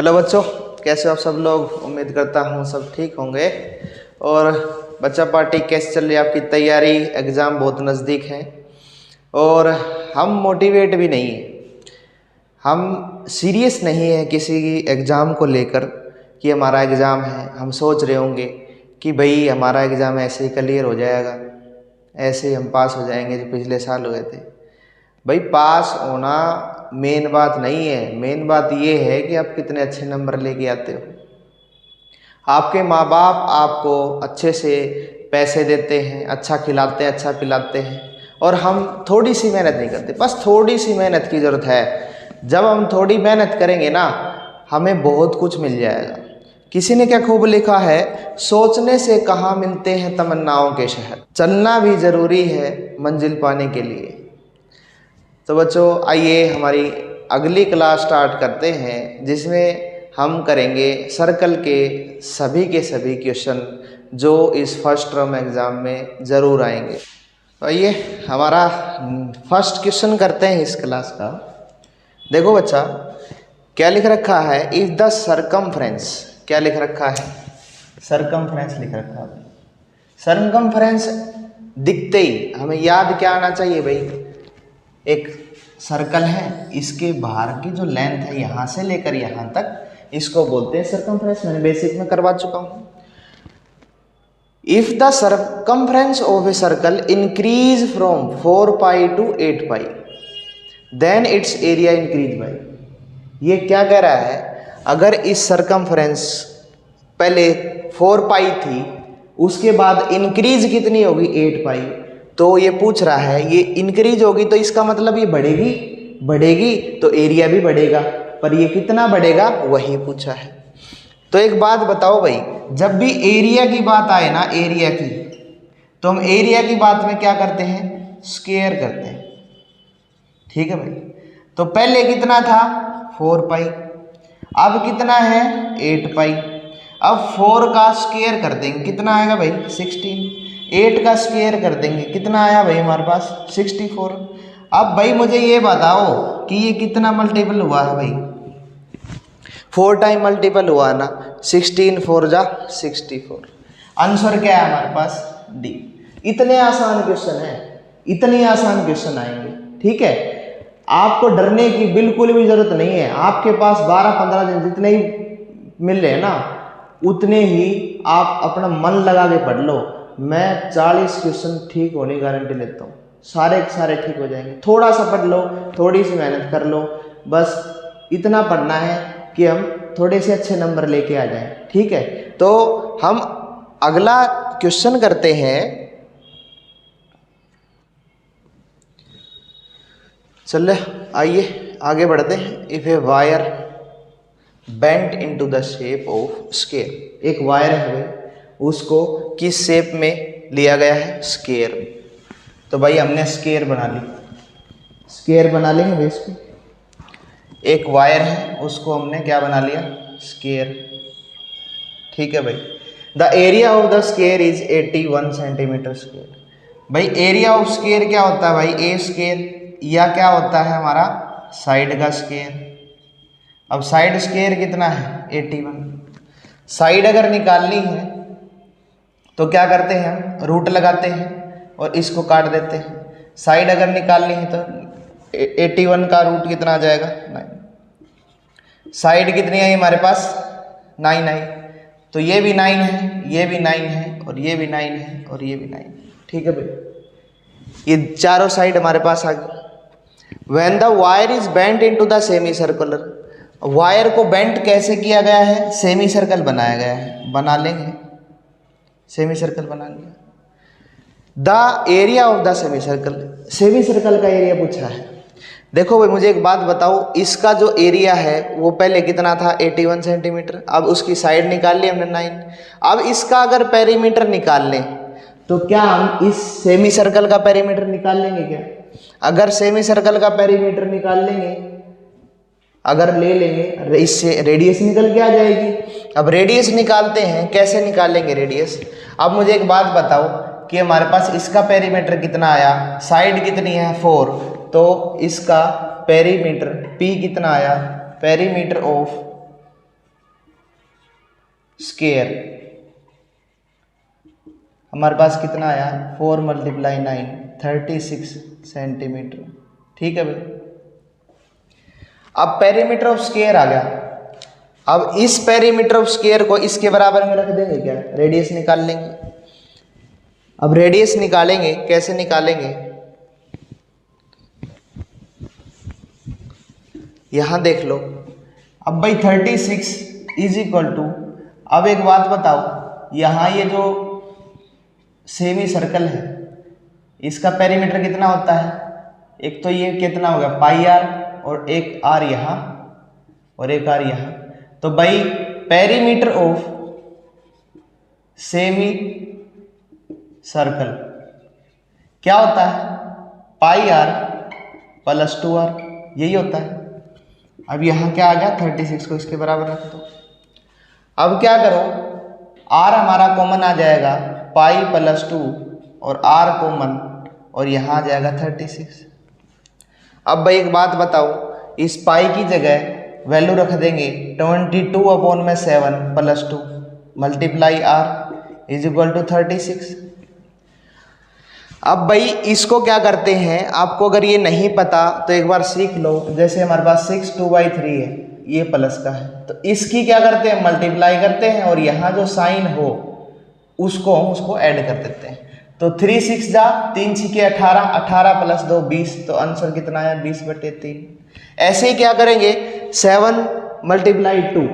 Hello बच्चों, कैसे हो आप सब लोग। उम्मीद करता हूँ सब ठीक होंगे। और बच्चा पार्टी कैसे चल रही है आपकी तैयारी। एग्ज़ाम बहुत नज़दीक है और हम मोटिवेट भी नहीं हैं, हम सीरियस नहीं हैं किसी एग्ज़ाम को लेकर कि हमारा एग्ज़ाम है। हम सोच रहे होंगे कि भाई हमारा एग्ज़ाम ऐसे ही क्लियर हो जाएगा, ऐसे ही हम पास हो जाएंगे जो पिछले साल हुए थे। भाई पास होना मेन बात नहीं है, मेन बात ये है कि आप कितने अच्छे नंबर लेके आते हो। आपके माँ बाप आपको अच्छे से पैसे देते हैं, अच्छा खिलाते हैं, अच्छा पिलाते हैं और हम थोड़ी सी मेहनत नहीं करते। बस थोड़ी सी मेहनत की ज़रूरत है। जब हम थोड़ी मेहनत करेंगे ना, हमें बहुत कुछ मिल जाएगा। किसी ने क्या खूब लिखा है, सोचने से कहाँ मिलते हैं तमन्नाओं के शहर, चलना भी ज़रूरी है मंजिल पाने के लिए। तो बच्चों आइए हमारी अगली क्लास स्टार्ट करते हैं, जिसमें हम करेंगे सर्कल के सभी क्वेश्चन जो इस फर्स्ट टर्म एग्ज़ाम में ज़रूर आएंगे। तो आइए हमारा फर्स्ट क्वेश्चन करते हैं इस क्लास का। देखो बच्चा, क्या लिख रखा है, इज द सरकमफ्रेंस। क्या लिख रखा है, सरकमफ्रेंस लिख रखा है। सरकमफ्रेंस दिखते ही हमें याद क्या आना चाहिए भाई, एक सर्कल है, इसके बाहर की जो लेंथ है यहाँ से लेकर यहाँ तक, इसको बोलते हैं सरकमफ्रेंस। मैंने बेसिक में करवा चुका हूँ। If the circumference of a circle increase from 4 pi to 8 pi then it's area increase by. ये क्या कह रहा है, अगर इस सरकमफ्रेंस पहले 4 पाई थी, उसके बाद इंक्रीज कितनी होगी 8 पाई, तो ये पूछ रहा है ये इंक्रीज होगी तो इसका मतलब ये बढ़ेगी तो एरिया भी बढ़ेगा, पर ये कितना बढ़ेगा वही पूछा है। तो एक बात बताओ भाई, जब भी एरिया की बात आए ना, एरिया की, तो हम एरिया की बात में क्या करते हैं, स्क्वायर करते हैं। ठीक है भाई। तो पहले कितना था 4 पाई, अब कितना है 8 पाई। अब 4 का स्क्वायर कर देंगे, कितना आएगा भाई 16। 8 का स्क्वायर कर देंगे, कितना आया भाई हमारे पास 64। अब भाई मुझे ये बताओ कि ये कितना मल्टीपल हुआ है भाई, 4 टाइम मल्टीपल हुआ है ना, 16 4 जा 64। आंसर क्या है हमारे पास, डी। इतने आसान क्वेश्चन है, इतने आसान क्वेश्चन आएंगे। ठीक है, आपको डरने की बिल्कुल भी जरूरत नहीं है। आपके पास 12-15 दिन जितने ही मिल रहे हैं ना, उतने ही आप अपना मन लगा के पढ़ लो। मैं 40 क्वेश्चन ठीक होने की गारंटी लेता हूँ, सारे के सारे ठीक हो जाएंगे। थोड़ा सा पढ़ लो, थोड़ी सी मेहनत कर लो, बस इतना पढ़ना है कि हम थोड़े से अच्छे नंबर लेके आ जाएं। ठीक है, तो हम अगला क्वेश्चन करते हैं। चलिए आइए आगे बढ़ते हैं। If a wire bent into the shape of square, एक वायर है भाई, उसको किस शेप में लिया गया है, स्क्वायर। तो भाई हमने स्क्वायर बना ली, स्क्वायर बना लेंगे भाई इसको। एक वायर है, उसको हमने क्या बना लिया, स्क्वायर। ठीक है भाई। The area of the square is 81 centimetre square. भाई एरिया ऑफ स्क्वायर क्या होता है भाई, ए स्क्वायर, या क्या होता है हमारा साइड का स्क्वायर। अब साइड स्क्वायर कितना है 81। साइड अगर निकालनी है तो क्या करते हैं, हम रूट लगाते हैं और इसको काट देते हैं। साइड अगर निकालनी है तो 81 का रूट कितना आ जाएगा 9। साइड कितनी आई हमारे पास 9 आई, तो ये भी 9 है, ये भी 9 है, और ये भी 9 है, और ये भी 9 है। ठीक है भाई, ये चारों साइड हमारे पास आ गई। When the wire is bent into the semicircular, wire को बेंट कैसे किया गया है, सेमी सर्कल बनाया गया है। बना लेंगे, सेमी सर्कल बना लिया। The area of the semi circle, semi circle का एरिया पूछा है। देखो भाई मुझे एक बात बताओ, इसका जो एरिया है वो पहले कितना था 81 सेंटीमीटर, अब उसकी साइड निकाल ली हमने 9। अब इसका अगर पेरीमीटर निकाल लें तो क्या हम इस सेमी सर्कल का पेरीमीटर निकाल लेंगे क्या? अगर सेमी सर्कल का पेरीमीटर निकाल लेंगे, अगर ले लेंगे, इससे रेडियस निकल के आ जाएगी। अब रेडियस निकालते हैं, कैसे निकालेंगे रेडियस। अब मुझे एक बात बताओ कि हमारे पास इसका पेरीमीटर कितना आया, साइड कितनी है 4, तो इसका पेरीमीटर P कितना आया, पेरीमीटर ऑफ स्क्वायर, हमारे पास कितना आया 4 × 9 36 सेंटीमीटर। ठीक है भाई। अब पेरीमीटर ऑफ स्क्वायर आ गया। अब इस पेरीमीटर ऑफ स्क्वायर को इसके बराबर में रख देंगे क्या, रेडियस निकाल लेंगे। अब रेडियस निकालेंगे, कैसे निकालेंगे, यहां देख लो। अब भाई 36 इज इक्वल टू, अब एक बात बताओ, यहां ये जो सेमी सर्कल है इसका पेरीमीटर कितना होता है, एक तो ये कितना होगा पाई आर, और एक आर यहाँ और एक आर यहाँ। तो भाई पेरीमीटर ऑफ सेमी सर्कल क्या होता है, पाई आर प्लस 2r, यही होता है। अब यहाँ क्या आ गया 36 को इसके बराबर रख दो। अब क्या करो, r हमारा कॉमन आ जाएगा पाई प्लस 2 और r कॉमन, और यहाँ आ जाएगा 36। अब भाई एक बात बताओ, इस पाई की जगह वैल्यू रख देंगे 22/7 plus 2 multiply r is equal to 36। अब भाई इसको क्या करते हैं, आपको अगर ये नहीं पता तो एक बार सीख लो। जैसे हमारे पास 6 2/3 है, ये प्लस का है, तो इसकी क्या करते हैं मल्टीप्लाई करते हैं, और यहाँ जो साइन हो उसको ऐड कर देते हैं। तो 3 6 जा 3 6 18, 18 प्लस 2 20, तो आंसर कितना आया 20/3। ऐसे ही क्या करेंगे 7 × 2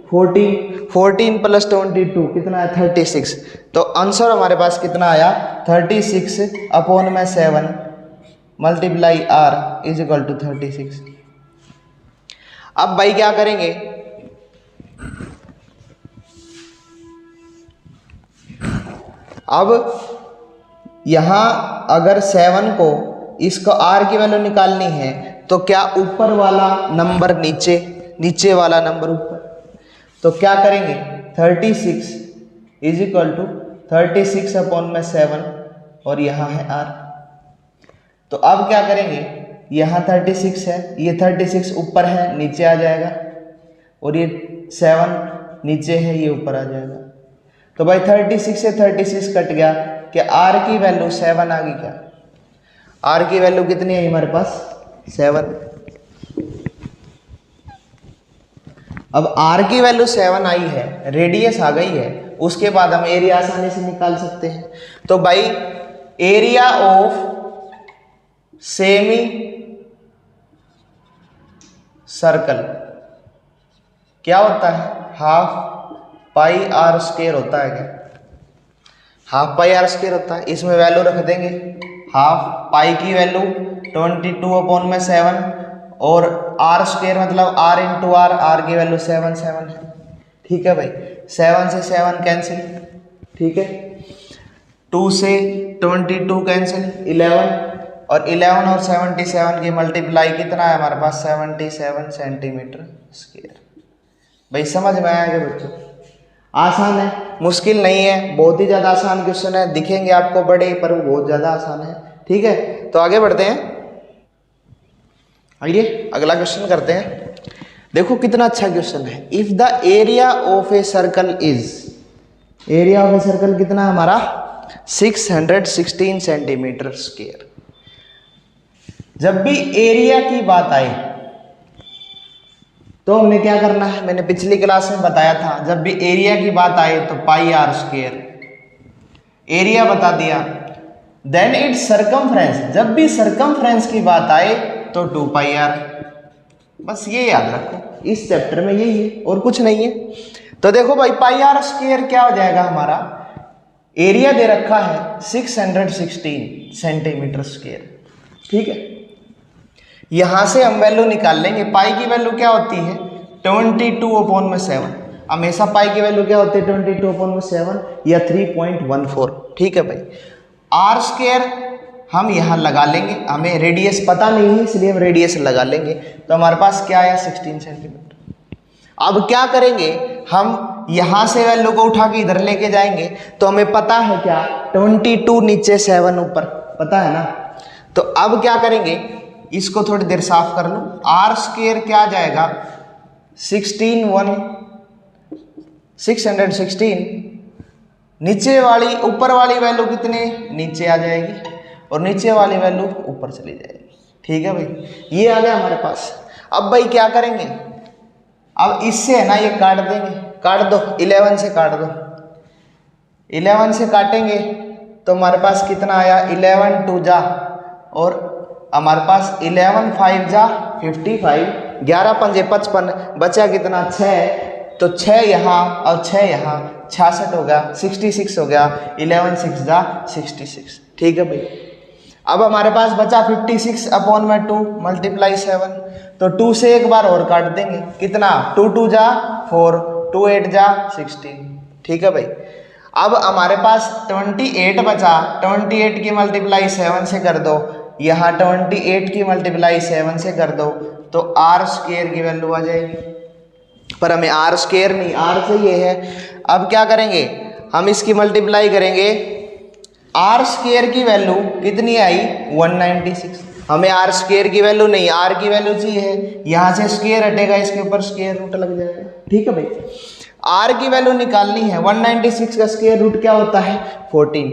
14, 14 प्लस 22 कितना है 36। तो आंसर हमारे पास कितना आया 36/7 multiply r is equal to 36। अब भाई क्या करेंगे, अब यहां अगर 7 को इसको r की वैल्यू निकालनी है तो क्या ऊपर वाला नंबर नीचे वाला नंबर ऊपर, तो क्या करेंगे 36 इज इक्वल टू 36/7 और यहाँ है r। तो अब क्या करेंगे, यहाँ 36 है, ये 36 ऊपर है नीचे आ जाएगा, और ये 7 नीचे है ये ऊपर आ जाएगा। तो भाई 36 से 36 कट गया, कि r की वैल्यू 7 आ गई क्या, r की वैल्यू कितनी है हमारे पास 7। अब r की वैल्यू 7 आई है, रेडियस आ गई है, उसके बाद हम एरिया आसानी से निकाल सकते हैं। तो भाई एरिया ऑफ सेमी सर्कल क्या होता है, ½ पाई r स्क्वायर होता है क्या, ½ पाई r स्क्वायर होता है। इसमें वैल्यू रख देंगे, ½ पाई की वैल्यू 22/7 और r स्क्वायर मतलब r इंटू r की वैल्यू 7 7 है। ठीक है भाई, 7 से 7 कैंसिल, ठीक है, 2 से 22 कैंसिल, 11, और 11 और 77 की मल्टीप्लाई कितना है हमारे पास 77 सेंटीमीटर स्क्वायर। भाई समझ में आया क्या बच्चों, आसान है, मुश्किल नहीं है, बहुत ही ज़्यादा आसान क्वेश्चन है, दिखेंगे आपको बड़े पर वो बहुत ज़्यादा आसान है। ठीक है, तो आगे बढ़ते हैं, आइए अगला क्वेश्चन करते हैं। देखो कितना अच्छा क्वेश्चन है। If the area of a circle is, area of a circle कितना हमारा 616 सेंटीमीटर स्क्वायर। जब भी एरिया की बात आए तो हमने क्या करना है, मैंने पिछली क्लास में बताया था, जब भी एरिया की बात आए तो पाई r स्क्वायर, एरिया बता दिया। देन इट्स सरकमफ्रेंस, जब भी सरकमफ्रेंस की बात आए तो 2 पाई r। बस ये याद रखो, इस चैप्टर में यही है और कुछ नहीं है। तो देखो भाई पाई r स्क्वायर क्या हो जाएगा हमारा, एरिया दे रखा है 616 सेंटीमीटर स्क्वायर। ठीक है, यहां से हम वैल्यू निकाल लेंगे। पाई की वैल्यू क्या होती है 22/7, हमेशा पाई की वैल्यू क्या होती है 22/7 या 3.14। ठीक है भाई, r स्क्वायर हम यहाँ लगा लेंगे, हमें रेडियस पता नहीं है इसलिए हम रेडियस लगा लेंगे। तो हमारे पास क्या आया 16 सेंटीमीटर। अब क्या करेंगे, हम यहाँ से वैल्यू को उठा के इधर लेके जाएंगे, तो हमें पता है क्या 22 नीचे 7 ऊपर, पता है ना। तो अब क्या करेंगे, इसको थोड़ी देर साफ कर लो। r स्क्वायर क्या आ जाएगा 16 1 616, नीचे वाली ऊपर वाली वैल्यू कितनी नीचे आ जाएगी और नीचे वाली वैल्यू ऊपर चली जाएगी। ठीक है भाई, ये आ गया हमारे पास। अब भाई क्या करेंगे, अब इससे है ना ये काट देंगे, काट दो 11 से काट दो, 11 से काटेंगे तो हमारे पास कितना आया 11 2 जा और हमारे पास 11 5 जा 55, 11 पंजे 55, बचा कितना 6, तो 6 यहाँ और 6 यहाँ 66 हो गया, 66 हो गया, 11 6 जा 66। ठीक है भाई, अब हमारे पास बचा 56 अपॉन में 2 मल्टीप्लाई 7, तो 2 से एक बार और काट देंगे, कितना 2 2 जा 4, 2 8 जा 16। ठीक है भाई, अब हमारे पास 28 बचा, 28 की मल्टीप्लाई 7 से कर दो, यहाँ 28 की मल्टीप्लाई 7 से कर दो तो आर स्क्वायर की वैल्यू आ जाएगी, पर हमें आर स्क्वायर नहीं, आर से ये है। अब क्या करेंगे, हम इसकी मल्टीप्लाई करेंगे, आर स्क्वायर की वैल्यू कितनी आई 196, हमें आर स्क्वायर की वैल्यू नहीं, आर की वैल्यू चाहिए, यहाँ से स्क्वायर हटेगा, इसके ऊपर स्क्वायर रूट लग जाएगा। ठीक है भाई, आर की वैल्यू निकालनी है, 196 का स्क्वायर रूट क्या होता है 14,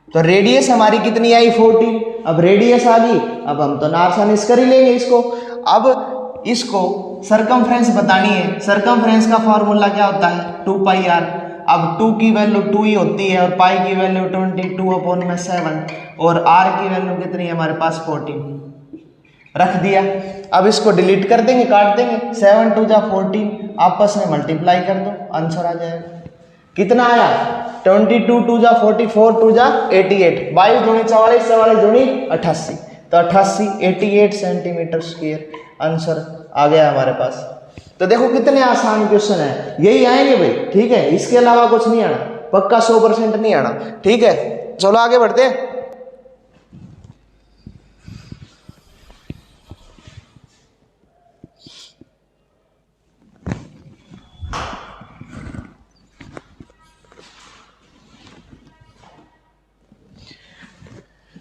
तो रेडियस हमारी कितनी आई 14, अब रेडियस आ गई, अब हम तो नारसानिस कर ही लेंगे इसको। अब इसको सरकमफ्रेंस बतानी है, सरकमफ्रेंस का फॉर्मूला क्या होता है 2 पाई आर, अब 2 की वैल्यू 2 ही होती है और पाई की वैल्यू 22 अपॉन में 7 और आर की वैल्यू कितनी है हमारे पास 14, रख दिया। अब इसको डिलीट कर देंगे, काट देंगे, 7 2 जा 14, आपस में मल्टीप्लाई कर दो, आंसर आ जाएगा, कितना आया 22 2 जा 44, 2 जा 88, 22 दूनी 44, 44 दूनी 88, तो 88 सेंटीमीटर स्क्वायर आंसर आ गया हमारे पास। तो देखो कितने आसान क्वेश्चन है, यही आएंगे भाई। ठीक है, इसके अलावा कुछ नहीं आना, पक्का 100% नहीं आना। ठीक है, चलो आगे बढ़ते हैं।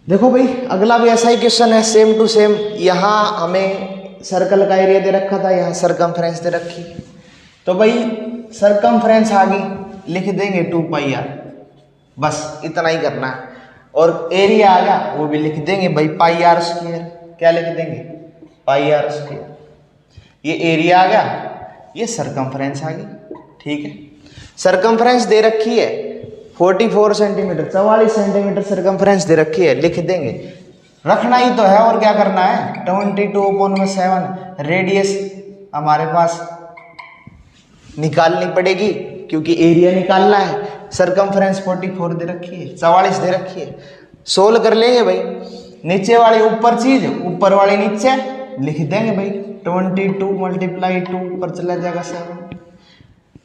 देखो भाई, अगला भी ऐसा ही क्वेश्चन है, सेम टू सेम। यहाँ हमें सर्कल का एरिया दे रखा था, यहाँ सरकमफ्रेंस दे रखी, तो भाई सरकमफ्रेंस आ गई, लिख देंगे 2 पाई आर, बस इतना ही करना है। और एरिया आ गया, वो भी लिख देंगे भाई पाई आर स्क्वायर, क्या लिख देंगे पाई आर स्क्वायर। ये एरिया आ गया, ये सरकमफ्रेंस आ गई। ठीक है, सरकमफ्रेंस दे रखी है 44 सेंटीमीटर, 44 सेंटीमीटर सरकमफ्रेंस दे रखी है, लिख देंगे, रखना ही तो है और क्या करना है 22 अपॉन में 7, रेडियस हमारे पास निकालनी पड़ेगी क्योंकि एरिया निकालना है। सरकमफ्रेंस 44 दे रखी है, 44 दे रखी है, सोल्व कर लेंगे भाई। नीचे वाली ऊपर चीज, ऊपर वाली नीचे, लिख देंगे भाई 22 मल्टीप्लाई 2 ऊपर चला जाएगा 7,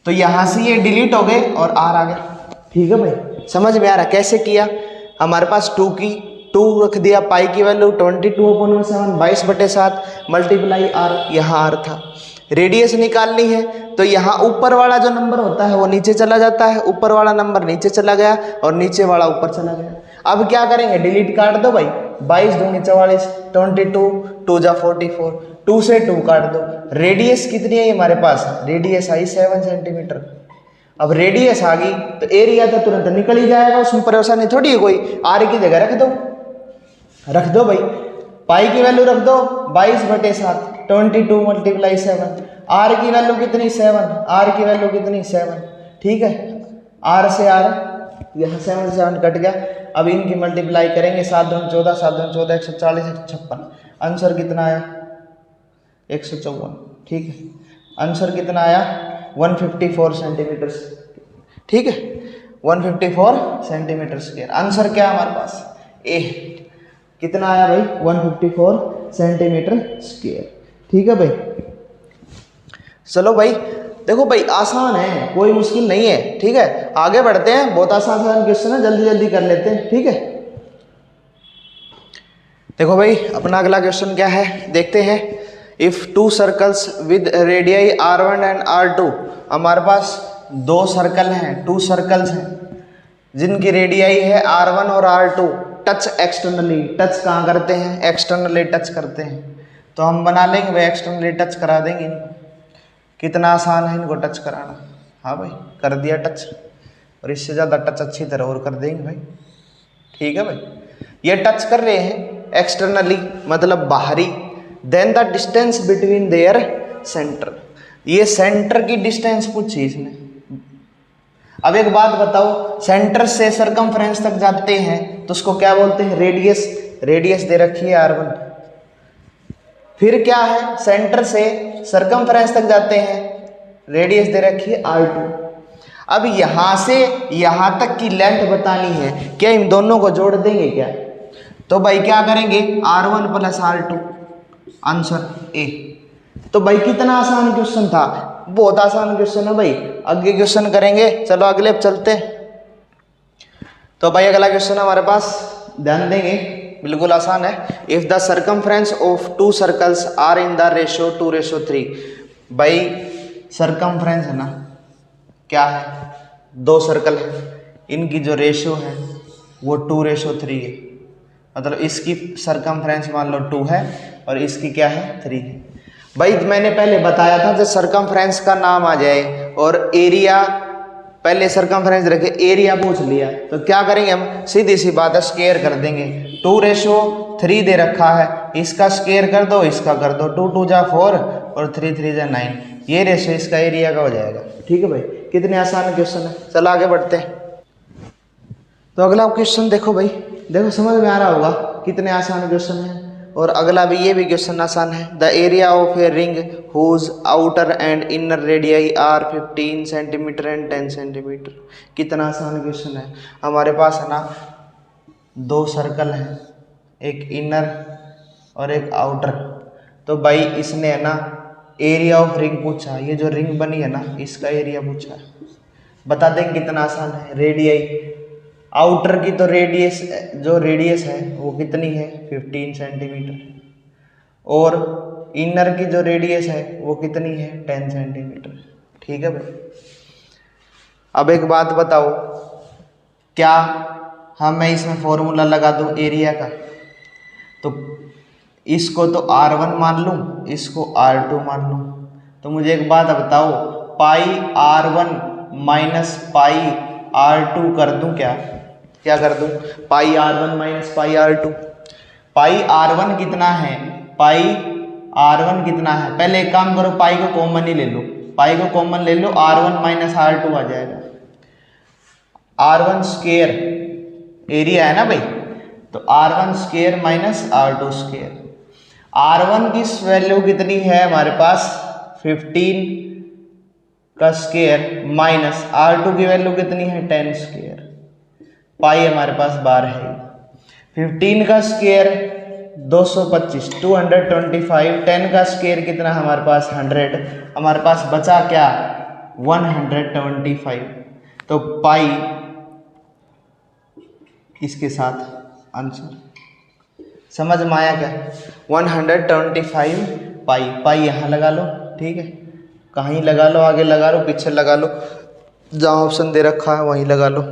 तो यहां से ये डिलीट हो गए और आर आ गया। ठीक है भाई, समझ में आ रहा कैसे किया। हमारे पास 2 रख दिया, पाई की वैल्यू 22 अपॉन में 7, 22/7 मल्टीप्लाई आर, यहाँ आर था। रेडियस निकालनी है तो यहाँ ऊपर वाला जो नंबर होता है वो नीचे चला जाता है, ऊपर वाला नंबर नीचे चला गया और नीचे वाला ऊपर चला गया। अब क्या करेंगे, डिलीट काट दो भाई, 22 दूनी 44, 22 2 जा 44, 2 से 2 काट दो। रेडियस कितनी है हमारे पास, रेडियस आई 7 सेंटीमीटर। अब रेडियस आ गई तो एरिया तो तुरंत निकल ही जाएगा, उसमें परेशानी थोड़ी है कोई। आर की जगह रख दो भाई, पाई की वैल्यू रख दो 22/7, 22 मल्टीप्लाई 7, आर की वैल्यू कितनी 7, आर की वैल्यू कितनी 7। ठीक है, आर से आर, यहाँ 7 से 7 कट गया। अब इनकी मल्टीप्लाई करेंगे, 7 दूनी 14, 7 दूनी 14, 140, 156, आंसर कितना आया 154। ठीक है, आंसर कितना आया 154 सेंटीमीटर। ठीक है, 154 सेंटीमीटर स्क्वायर आंसर क्या है हमारे पास ए। कितना आया भाई 154 सेंटीमीटर स्क्वायर। ठीक है भाई, चलो भाई, देखो भाई आसान है, कोई मुश्किल नहीं है। ठीक है, आगे बढ़ते हैं, बहुत आसान क्वेश्चन है, जल्दी जल्दी कर लेते हैं। ठीक है, देखो भाई अपना अगला क्वेश्चन क्या है देखते हैं। If 2 circles with radii R1 and R2, हमारे पास 2 सर्कल हैं, 2 सर्कल्स हैं जिनकी रेडियाई है R1 और R2, टच एक्सटर्नली, टच कहाँ करते हैं एक्सटर्नली टच करते हैं, तो हम बना लेंगे भाई एक्सटर्नली टच करा देंगे इनको। कितना आसान है इनको टच कराना, हाँ भाई कर दिया टच, और इससे ज़्यादा टच अच्छी तरह और कर देंगे भाई। ठीक है भाई, ये टच कर रहे हैं एक्सटर्नली मतलब बाहरी। Then the distance between their centre, ये सेंटर की डिस्टेंस पूछी इसने। अब एक बात बताओ, सेंटर से सरकमफ्रेंस तक जाते हैं तो उसको क्या बोलते हैं? रेडियस। रेडियस दे रखी है r1। फिर क्या है, सेंटर से सरकमफ्रेंस तक जाते हैं, रेडियस दे रखी है r2। अब यहां से यहां तक की लेंथ बतानी है, क्या इन दोनों को जोड़ देंगे क्या? तो भाई क्या करेंगे, r1 plus r2, answer A. तो भाई कितना आसान क्वेश्चन था, बहुत आसान क्वेश्चन है भाई। आगे क्वेश्चन करेंगे, चलो अगले चलते। तो भाई अगला क्वेश्चन हमारे पास, ध्यान देंगे, बिल्कुल आसान है। If the circumference of two circles are in the ratio 2:3। भाई सरकमफ्रेंस है ना, क्या है, दो सर्कल है, इनकी जो रेशियो है वो 2:3 है। मतलब इसकी सरकमफ्रेंस मान लो 2 है और इसकी क्या है, 3 है। भाई मैंने पहले बताया था, जब सरकमफ्रेंस का नाम आ जाए और एरिया, पहले सरकमफ्रेंस रखे, एरिया पूछ लिया, तो क्या करेंगे हम, सीधी सी बात है, स्क्वायर कर देंगे। 2:3 दे रखा है, इसका स्क्वायर कर दो, इसका कर दो, 2 2 जा 4 और 3 3 जा 9, ये रेशियो इसका एरिया का हो जाएगा। ठीक है भाई, कितने आसान क्वेश्चन है। चलो आगे बढ़ते हैं। तो अगला क्वेश्चन देखो भाई, देखो समझ में आ रहा होगा कितने आसान क्वेश्चन है। और अगला भी, ये भी क्वेश्चन आसान है। The area of a ring whose outer and inner radii are 15 centimetre and 10 centimetre. कितना आसान क्वेश्चन है। हमारे पास है ना दो सर्कल हैं, एक इनर और एक आउटर। तो भाई इसने है ना एरिया ऑफ रिंग पूछा, ये जो रिंग बनी है ना इसका एरिया पूछा है। बता दें कितना आसान है। रेडियाई, आउटर की तो रेडियस, जो रेडियस है वो कितनी है, 15 सेंटीमीटर, और इनर की जो रेडियस है वो कितनी है, 10 सेंटीमीटर। ठीक है भाई। अब एक बात बताओ, क्या मैं इसमें फॉर्मूला लगा दूं एरिया का, तो इसको तो r1 मान लूं, इसको r2 मान लूं, तो मुझे एक बात बताओ, पाई r1 माइनस पाई r2 कर दूं क्या कर दूं, पाई r1 माइनस पाई r2। पाई r1 कितना है, पाई r1 कितना है, पहले एक काम करो, पाई को कॉमन ही ले लो, पाई को कॉमन ले लो, r1 माइनस r2 आ जाएगा। r1 स्क्वायर एरिया है ना भाई, तो r1 square minus r2 square. r1 की वैल्यू कितनी है हमारे पास, 15 का स्क्वायर माइनस r2 की वैल्यू कितनी है, 10 स्क्वायर। पाई हमारे पास 12 है। 15 का स्क्वायर 225, 225, 10 का स्क्वायर कितना हमारे पास, 100। हमारे पास बचा क्या, 125। तो पाई इसके साथ आंसर। समझ में आया क्या, 125 पाई। पाई यहाँ लगा लो, ठीक है, कहीं लगा लो, आगे लगा लो, पीछे लगा लो, जहाँ ऑप्शन दे रखा है वहीं लगा लो।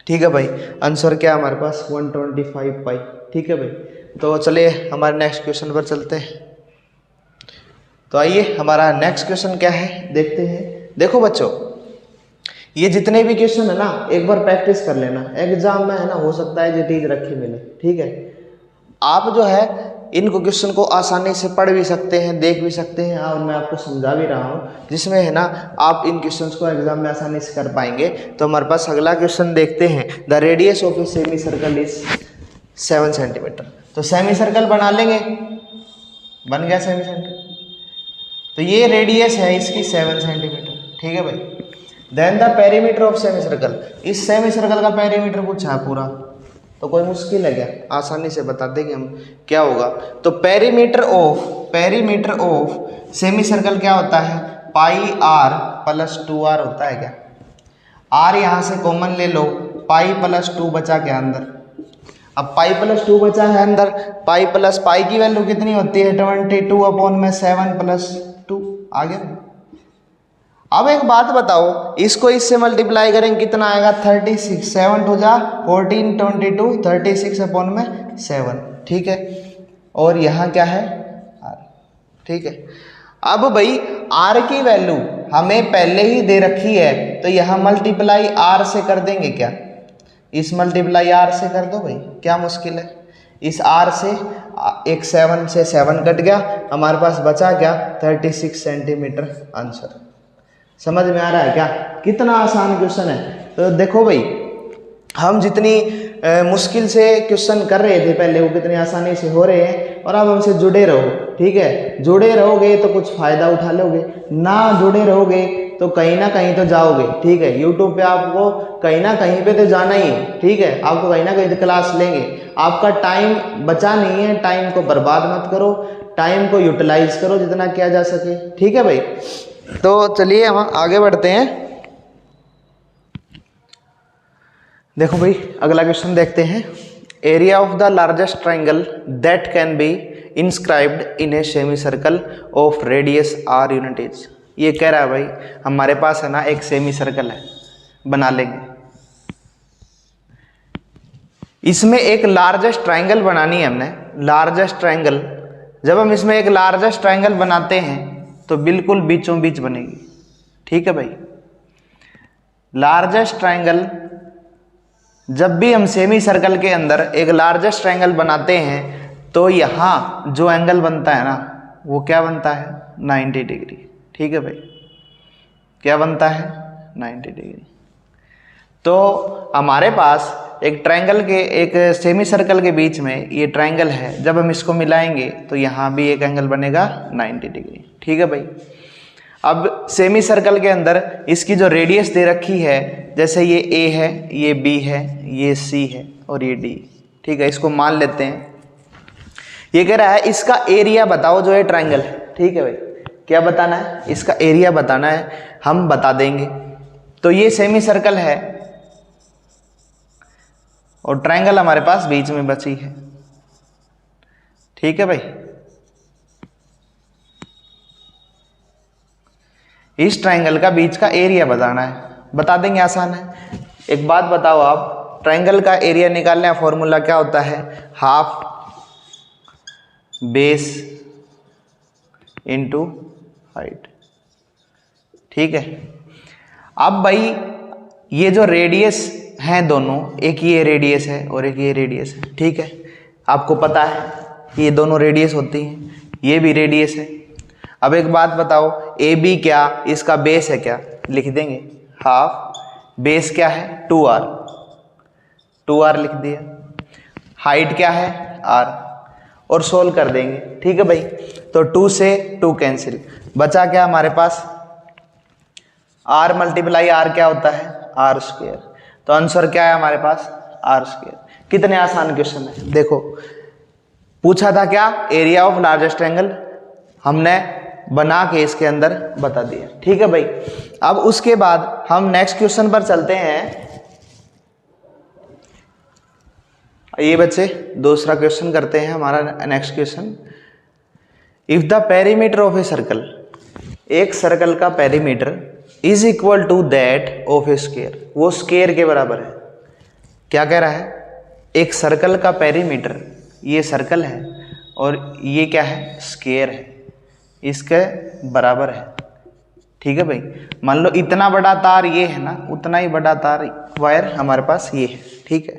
ठीक है भाई, आंसर क्या है हमारे पास, 125 पाई। ठीक है भाई, तो चलिए हमारे नेक्स्ट क्वेश्चन पर चलते हैं। तो आइए हमारा नेक्स्ट क्वेश्चन क्या है देखते हैं। देखो बच्चों, ये जितने भी क्वेश्चन है ना एक बार प्रैक्टिस कर लेना, एग्जाम में है ना हो सकता है जो चीज रखी मिले। ठीक है, आप जो है इनको क्वेश्चन को आसानी से पढ़ भी सकते हैं, देख भी सकते हैं, और मैं आपको समझा भी रहा हूँ, जिसमें है ना आप इन क्वेश्चंस को एग्जाम में आसानी से कर पाएंगे। तो हमारे पास अगला क्वेश्चन देखते हैं। The radius of A semi circle is 7 centimetre. तो सेमी सर्कल बना लेंगे, बन गया सेमी सर्कल। तो ये रेडियस है इसकी 7 सेंटीमीटर। ठीक है भाई, then the perimeter of semi circle, इस सेमी सर्कल का पेरीमीटर पूछा है पूरा, तो कोई मुश्किल है क्या, आसानी से बता देंगे हम क्या होगा। तो पेरीमीटर ऑफ सेमी सर्कल क्या होता है, पाई r प्लस 2r होता है क्या। r यहाँ से कॉमन ले लो, पाई प्लस 2 बचा क्या अंदर। अब पाई प्लस 2 बचा है अंदर, पाई प्लस पाई की वैल्यू कितनी होती है, 22/7 प्लस 2 आ गया। अब एक बात बताओ, इसको इससे मल्टीप्लाई करेंगे कितना आएगा, 36, 7 2 जा 14, 22, 36/7। ठीक है, और यहाँ क्या है r। ठीक है, अब भाई r की वैल्यू हमें पहले ही दे रखी है तो यहाँ मल्टीप्लाई आर से कर देंगे क्या, इस मल्टीप्लाई आर से कर दो भाई, क्या मुश्किल है। इस आर से एक 7 से 7 कट गया, हमारे पास बचा क्या 36 सेंटीमीटर आंसर। समझ में आ रहा है क्या, कितना आसान क्वेश्चन है। तो देखो भाई हम जितनी मुश्किल से क्वेश्चन कर रहे थे पहले वो कितनी आसानी से हो रहे हैं, और अब हमसे जुड़े रहो, ठीक है। जुड़े रहोगे तो कुछ फ़ायदा उठा लोगे, ना जुड़े रहोगे तो कहीं ना कहीं तो जाओगे, ठीक है। यूट्यूब पे आपको कहीं ना कहीं पे तो जाना ही है, ठीक है। आपको कहीं ना कहीं तो क्लास लेंगे, आपका टाइम बचा नहीं है, टाइम को बर्बाद मत करो, टाइम को यूटिलाइज करो जितना किया जा सके, ठीक है भाई। तो चलिए हम आगे बढ़ते हैं। देखो भाई अगला क्वेश्चन देखते हैं। Area of the largest triangle that can be inscribed in a semi circle of radius r unit. ये कह रहा है भाई हमारे पास है ना एक सेमी सर्कल है, बना लेंगे, इसमें एक लार्जेस्ट ट्राइंगल बनानी है हमने। लार्जेस्ट ट्राइंगल, जब हम इसमें एक लार्जेस्ट ट्राइंगल बनाते हैं तो बिल्कुल बीचों बीच बनेगी, ठीक है भाई। लार्जेस्ट ट्राइंगल, जब भी हम सेमी सर्कल के अंदर एक लार्जेस्ट ट्राइंगल बनाते हैं तो यहाँ जो एंगल बनता है ना वो क्या बनता है 90 डिग्री, ठीक है भाई। क्या बनता है 90 डिग्री। तो हमारे पास एक ट्राइंगल के, एक सेमी सर्कल के बीच में ये ट्राइंगल है, जब हम इसको मिलाएंगे तो यहाँ भी एक एंगल बनेगा 90 डिग्री, ठीक है भाई। अब सेमी सर्कल के अंदर इसकी जो रेडियस दे रखी है, जैसे ये ए है, ये बी है, ये सी है और ये डी, ठीक है। इसको मान लेते हैं। ये कह रहा है इसका एरिया बताओ जो ये ट्राइंगल है, ठीक है भाई। क्या बताना है, इसका एरिया बताना है, हम बता देंगे। तो ये सेमी सर्कल है और ट्राइंगल हमारे पास बीच में बची है, ठीक है भाई। इस ट्राइंगल का बीच का एरिया बताना है, बता देंगे, आसान है। एक बात बताओ आप, ट्राइंगल का एरिया निकालने का फॉर्मूला क्या होता है, हाफ बेस इनटू हाइट, ठीक है। अब भाई ये जो रेडियस हैं दोनों, एक ये रेडियस है और एक ये रेडियस है, ठीक है। आपको पता है ये दोनों रेडियस होती हैं, ये भी रेडियस है। अब एक बात बताओ, ए बी क्या इसका बेस है क्या, लिख देंगे हाफ, बेस क्या है 2r, 2r लिख दिया, हाइट क्या है r, और सोल्व कर देंगे, ठीक है भाई। तो 2 से 2 कैंसिल, बचा क्या हमारे पास r मल्टीप्लाई r क्या होता है r स्क्वायर। तो आंसर क्या है हमारे पास r स्क्वायर। कितने आसान क्वेश्चन है। देखो पूछा था क्या, एरिया ऑफ लार्जेस्ट ट्रायंगल, हमने बना के इसके अंदर बता दिया, ठीक है भाई। अब उसके बाद हम नेक्स्ट क्वेश्चन पर चलते हैं। ये बच्चे दूसरा क्वेश्चन करते हैं हमारा next question. If the perimeter of a circle, एक सर्कल का perimeter is equal to that of a square, वो स्क्वायर के बराबर है। क्या कह रहा है, एक सर्कल का पेरीमीटर, ये सर्कल है और ये क्या है स्क्वायर है, इसके बराबर है, ठीक है भाई। मान लो इतना बड़ा तार ये है ना, उतना ही बड़ा तार वायर हमारे पास ये है, ठीक है।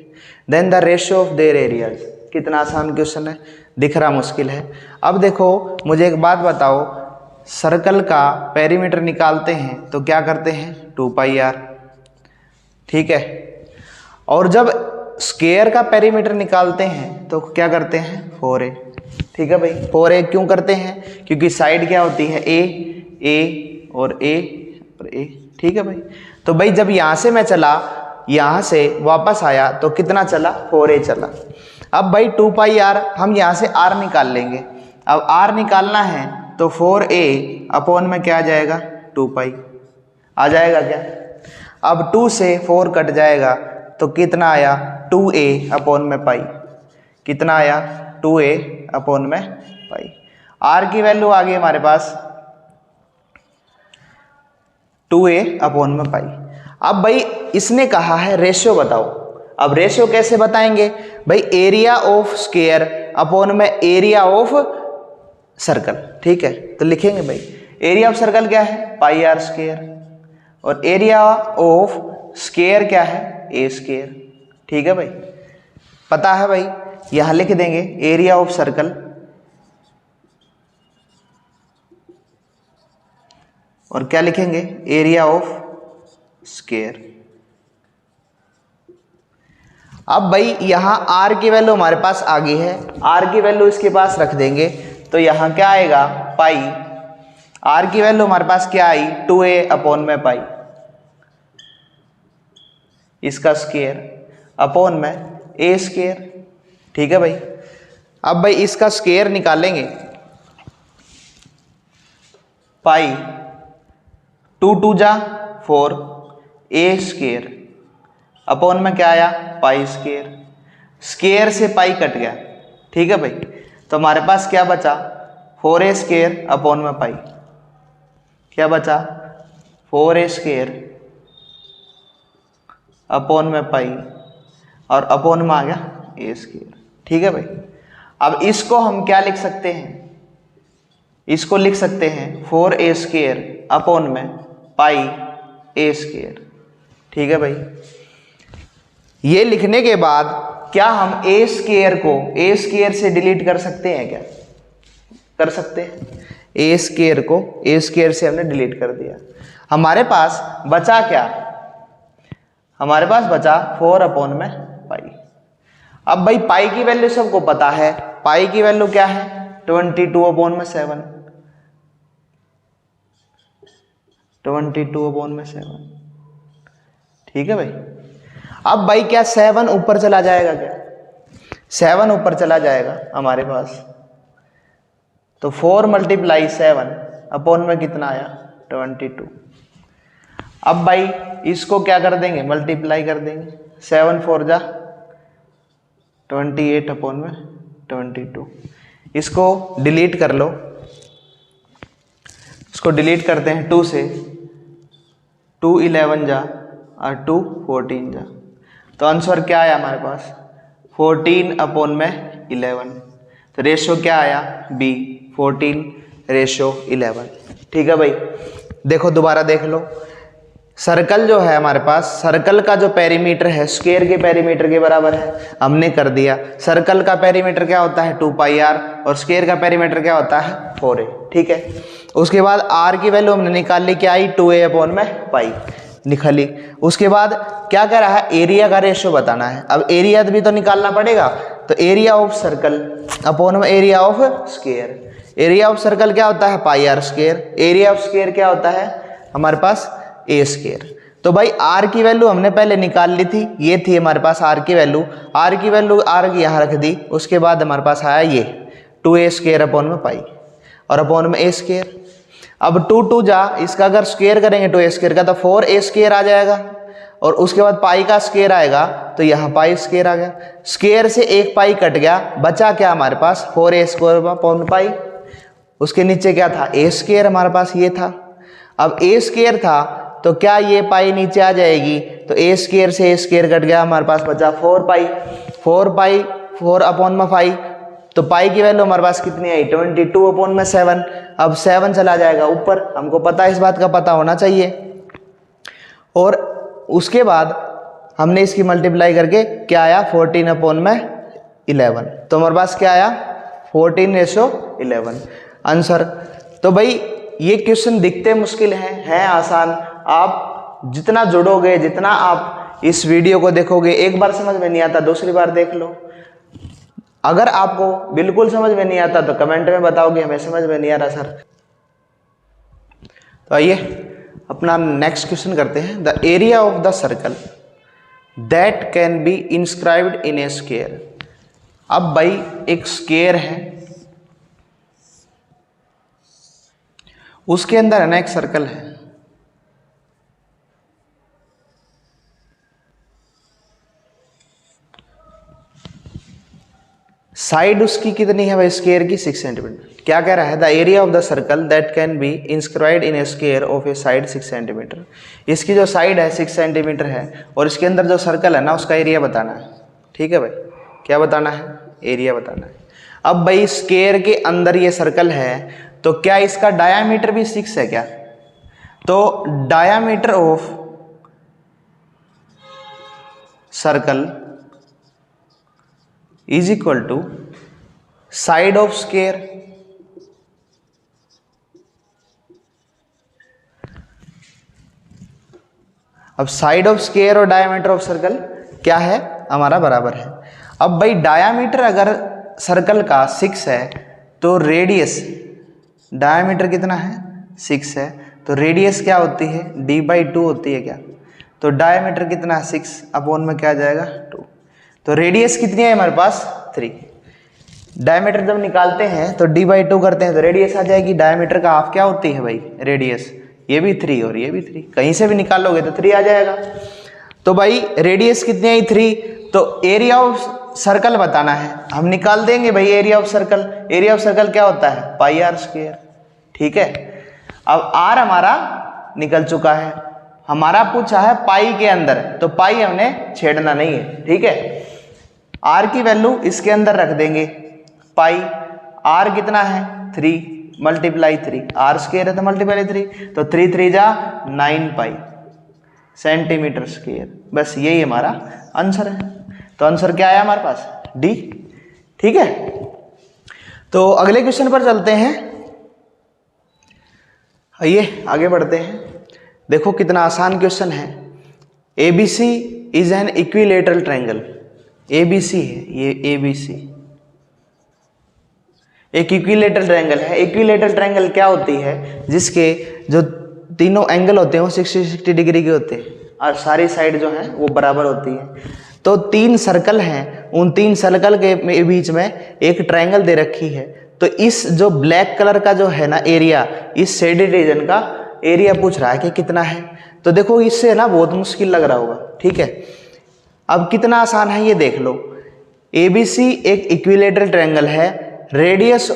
Then the ratio of their areas. कितना आसान क्वेश्चन है, दिख रहा मुश्किल है। अब देखो मुझे एक बात बताओ, सर्कल का पेरीमीटर निकालते हैं तो क्या करते हैं 2πr, ठीक है। और जब स्क्वायर का पेरीमीटर निकालते हैं तो क्या करते हैं 4a, ठीक है भाई। 4a क्यों करते हैं, क्योंकि साइड क्या होती है a और a और a, ठीक है भाई। तो भाई जब यहाँ से मैं चला, यहाँ से वापस आया तो कितना चला 4a चला। अब भाई 2πr हम यहाँ से r निकाल लेंगे। अब r निकालना है तो 4a अपॉन में क्या आ जाएगा 2π आ जाएगा क्या। अब 2 से 4 कट जाएगा तो कितना आया 2a अपॉन में पाई, कितना आया 2a अपॉन में पाई। r की वैल्यू आ गई हमारे पास 2a अपॉन में पाई। अब भाई इसने कहा है रेशियो बताओ। अब रेशियो कैसे बताएंगे भाई, एरिया ऑफ स्क्वायर अपॉन में एरिया ऑफ सर्कल, ठीक है। तो लिखेंगे भाई एरिया ऑफ सर्कल क्या है, पाई आर स्क्वायर, और एरिया ऑफ स्क्वायर क्या है, ए स्क्वायर। ठीक है भाई, पता है भाई, यहां लिख देंगे एरिया ऑफ सर्कल और क्या लिखेंगे, एरिया ऑफ स्क्वायर। अब भाई यहां आर की वैल्यू हमारे पास आ गई है, आर की वैल्यू इसके पास रख देंगे तो यहां क्या आएगा, पाई। आर की वैल्यू हमारे पास क्या आई, 2a अपॉन में पाई, इसका स्क्वायर अपॉन में ए स्क्वायर। ठीक है भाई, अब भाई इसका स्क्वायर निकालेंगे, पाई 2 2 जा 4, ए स्क्वायर अपॉन में क्या आया, पाई स्क्वायर, स्क्वायर से पाई कट गया। ठीक है भाई, तो हमारे पास क्या बचा, 4a स्क्वायर अपॉन में पाई, क्या बचा, 4a स्क्वायर अपॉन में पाई और अपॉन में आ गया ए स्क्वायर। ठीक है भाई, अब इसको हम क्या लिख सकते हैं, इसको लिख सकते हैं 4a स्क्वायर अपॉन में पाई ए स्क्वायर। ठीक है भाई, ये लिखने के बाद क्या हम ए स्क्वायर को ए स्क्वायर से डिलीट कर सकते हैं, क्या कर सकते हैं, ए स्क्वायर को ए स्क्वायर से हमने डिलीट कर दिया, हमारे पास बचा क्या, हमारे पास बचा 4 अपॉन में पाई। अब भाई पाई की वैल्यू सबको पता है, पाई की वैल्यू क्या है, 22 अपॉन में 7, 22 अपॉन में 7। ठीक है भाई, अब भाई क्या 7 ऊपर चला जाएगा, क्या 7 ऊपर चला जाएगा हमारे पास, तो 4 मल्टीप्लाई 7 अपॉन में कितना आया, 22। अब भाई इसको क्या कर देंगे, मल्टीप्लाई कर देंगे, 7 4 जा 28 अपॉन में 22। इसको डिलीट कर लो, इसको डिलीट करते हैं 2 से, 2 11 जा और 2 14 जा, तो आंसर क्या आया हमारे पास, 14 अपॉन में 11। तो रेशो क्या आया, बी, 14:11। ठीक है भाई, देखो दोबारा देख लो, सर्कल जो है हमारे पास, सर्कल का जो पेरीमीटर है स्क्वायर के पेरीमीटर के बराबर है, हमने कर दिया। सर्कल का पेरीमीटर क्या होता है, 2πr, और स्क्वायर का पेरीमीटर क्या होता है, 4a। ठीक है, उसके बाद r की वैल्यू हमने निकाल ली, क्या आई, 2a अपॉन में पाई निकाल ली। उसके बाद क्या कह रहा है, एरिया का रेशियो बताना है। अब एरिया भी तो निकालना पड़ेगा, तो एरिया ऑफ सर्कल अपॉन में area of square. Area of circle क्या होता है, pi r square, area of square क्या होता है हमारे पास, ए स्क्वायर। तो भाई आर की वैल्यू हमने पहले निकाल ली थी, ये थी हमारे पास आर की वैल्यू, आर की वैल्यू आर की यहाँ रख दी। उसके बाद हमारे पास आया ये 2a स्क्वायर अपॉन में पाई और अपॉन में ए स्क्वायर। अब 2 2 जा, इसका अगर स्क्वायर करेंगे 2a स्क्वायर का तो 4a स्क्वायर आ जाएगा, और उसके बाद पाई का स्क्वायर आएगा तो यहाँ पाई स्क्वायर आ गया। स्क्वायर से एक पाई कट गया, बचा क्या हमारे पास, 4a स्क्वायर अपॉन पाई। उसके नीचे क्या था, ए स्क्वायर हमारे पास ये था। अब ए स्क्वायर था तो क्या ये पाई नीचे आ जाएगी, तो ए स्क्वायर से ए स्क्वायर कट गया, हमारे पास बचा 4 पाई, 4 अपॉन में 5। तो पाई की वैल्यू हमारे पास कितनी आई, 22 अपॉन में 7। अब 7 चला जाएगा ऊपर, हमको पता है, इस बात का पता होना चाहिए। और उसके बाद हमने इसकी मल्टीप्लाई करके क्या आया, 14 अपॉन में 11। तो हमारे पास क्या आया, 14:11 आंसर। तो भाई ये क्वेश्चन दिखते मुश्किल हैं आसान। आप जितना जुड़ोगे, जितना आप इस वीडियो को देखोगे, एक बार समझ में नहीं आता दूसरी बार देख लो। अगर आपको बिल्कुल समझ में नहीं आता तो कमेंट में बताओगे हमें समझ में नहीं आ रहा सर। तो आइए अपना नेक्स्ट क्वेश्चन करते हैं। The area of the circle that can be inscribed in A square. अब भाई एक स्क्वायर है, उसके अंदर है ना एक सर्कल है, साइड उसकी कितनी है भाई, स्क्वायर की 6 सेंटीमीटर। क्या कह रहा है, the area of the circle that can be inscribed in A square of a side 6 centimetre. इसकी जो साइड है 6 सेंटीमीटर है और इसके अंदर जो सर्कल है ना उसका एरिया बताना है। ठीक है भाई, क्या बताना है, एरिया बताना है। अब भाई स्क्वायर के अंदर ये सर्कल है तो क्या इसका डायामीटर भी 6 है क्या? तो diameter of circle is equal to side of square. अब साइड ऑफ स्क्वायर और डायामीटर ऑफ सर्कल क्या है हमारा बराबर है। अब भाई डायामीटर अगर सर्कल का 6 है तो रेडियस, डायामीटर कितना है 6 है तो रेडियस क्या होती है d/2 होती है क्या? तो डायामीटर कितना है 6 अपॉन में क्या आ जाएगा 2। तो रेडियस कितनी है हमारे पास 3। डायमीटर जब निकालते हैं तो d/2 करते हैं तो रेडियस आ जाएगी। डायमीटर का हाफ क्या होती है भाई रेडियस, ये भी 3 और ये भी 3, कहीं से भी निकालोगे तो 3 आ जाएगा। तो भाई रेडियस कितनी आई 3, तो एरिया ऑफ सर्कल बताना है, हम निकाल देंगे भाई area of circle. Area of circle क्या होता है πr²। ठीक है, अब r हमारा निकल चुका है, हमारा पूछा है पाई के अंदर, तो पाई हमने छेड़ना नहीं है। ठीक है, r की वैल्यू इसके अंदर रख देंगे, पाई r कितना है 3 मल्टीप्लाई 3, r² है तो मल्टीप्लाई 3, तो 3 3 जा 9 पाई सेंटीमीटर स्क्वायर। बस यही हमारा आंसर है। तो आंसर क्या आया हमारे पास डी। ठीक है, तो अगले क्वेश्चन पर चलते हैं, आइए आगे बढ़ते हैं। देखो कितना आसान क्वेश्चन है। ABC is an equilateral triangle, ABC है ये, ABC एक इक्विलेटरल ट्रायंगल है। इक्विलेटरल ट्रायंगल क्या होती है, जिसके जो तीनों एंगल होते हैं वो 60 डिग्री के होते हैं और सारी साइड जो है वो बराबर होती है। तो 3 सर्कल हैं, उन 3 सर्कल के बीच में एक ट्रायंगल दे रखी है। तो इस जो ब्लैक कलर का जो है ना एरिया, इस शेडेड रीजन का एरिया पूछ रहा है कि कितना है। तो देखो इससे ना बहुत मुश्किल लग रहा होगा। ठीक है, अब कितना आसान है ये देख लो। ABC एक इक्विलेटरल ट्रायंगल है, रेडियस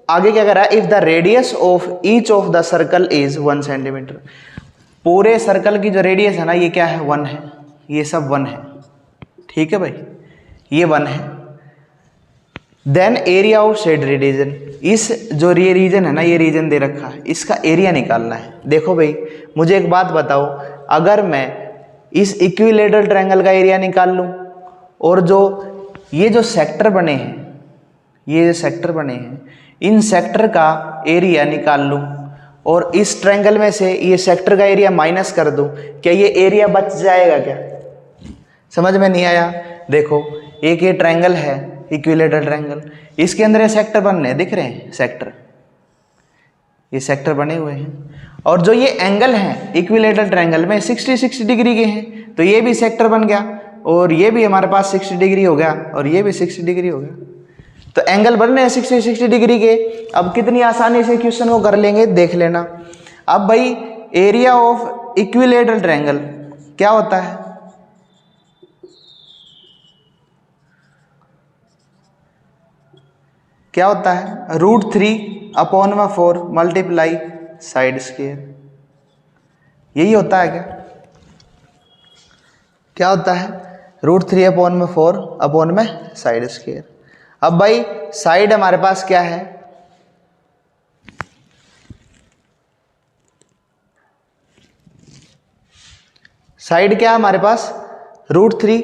आगे क्या कह रहा है, if the radius of each of the circle is 1 centimetre. पूरे सर्कल की जो रेडियस है ना ये क्या है 1 है, ये सब 1 है। ठीक है भाई, ये 1 है। Then area of shaded region, इस जो ये रीजन है ना, ये रीजन दे रखा है, इसका एरिया निकालना है। देखो भाई मुझे एक बात बताओ, अगर मैं इस इक्विलेटरल ट्रायंगल का एरिया निकाल लूं और जो ये जो सेक्टर बने हैं, ये जो सेक्टर बने हैं, इन सेक्टर का एरिया निकाल लूं और इस ट्रायंगल में से ये सेक्टर का एरिया माइनस कर दूं, क्या ये एरिया बच जाएगा क्या? समझ में नहीं आया? देखो एक ये ट्रायंगल है इक्विलेटरल ट्रायंगल, इसके अंदर ये सेक्टर बन रहे हैं, दिख रहे हैं सेक्टर, ये सेक्टर बने हुए हैं। और जो ये एंगल हैं इक्विलेटरल ट्रायंगल में 60 डिग्री के हैं, तो ये भी सेक्टर बन गया और ये भी हमारे पास 60 डिग्री हो गया और ये भी 60 डिग्री हो गया। तो एंगल बन रहे हैं 60 डिग्री के। अब कितनी आसानी से क्वेश्चन को कर लेंगे देख लेना। अब भाई एरिया ऑफ इक्विलेटरल ट्रायंगल क्या होता है, क्या होता है √3/4 मल्टीप्लाई साइड स्क्वायर। यही होता है क्या? क्या होता है √3/4 साइड स्क्वायर। अब भाई साइड हमारे पास क्या है, साइड क्या है हमारे पास √3।